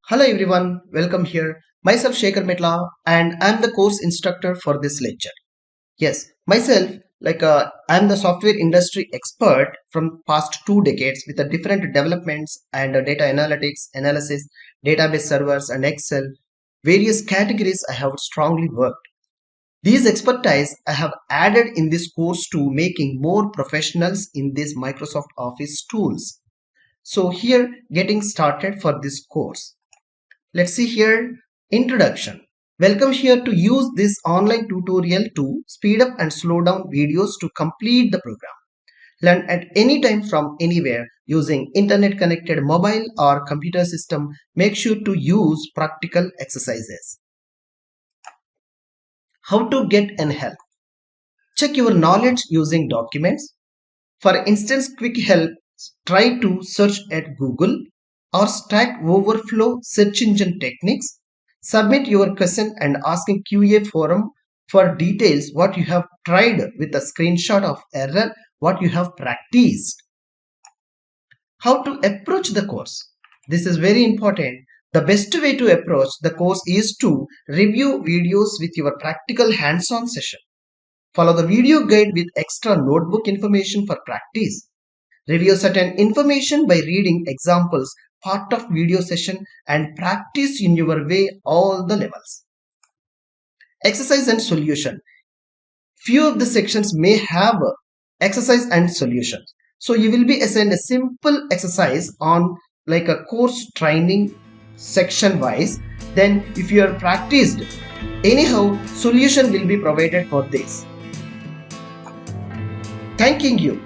Hello everyone, welcome here. Myself Shekhar Metla and I'm the course instructor for this lecture. Yes, myself I'm the software industry expert from past 2 decades with the different developments and data analytics, analysis, database servers and Excel. Various categories I have strongly worked. These expertise I have added in this course to making more professionals in these Microsoft Office tools. So here getting started for this course. Let's see here, introduction. Welcome here to use this online tutorial to speed up and slow down videos to complete the program. Learn at any time from anywhere using internet connected mobile or computer system. Make sure to use practical exercises. How to get and help. Check your knowledge using documents. For instance, quick help, try to search at Google or Stack Overflow search engine techniques. Submit your question and ask in QA forum for details what you have tried with a screenshot of error, what you have practiced. How to approach the course. This is very important. The best way to approach the course is to review videos with your practical hands-on session. Follow the video guide with extra notebook information for practice. Review certain information by reading examples, part of video session and practice in your way all the levels. Exercise and solution. Few of the sections may have exercise and solutions. So you will be assigned a simple exercise on like a course training section wise. Then if you are practiced, anyhow solution will be provided for this. Thanking you.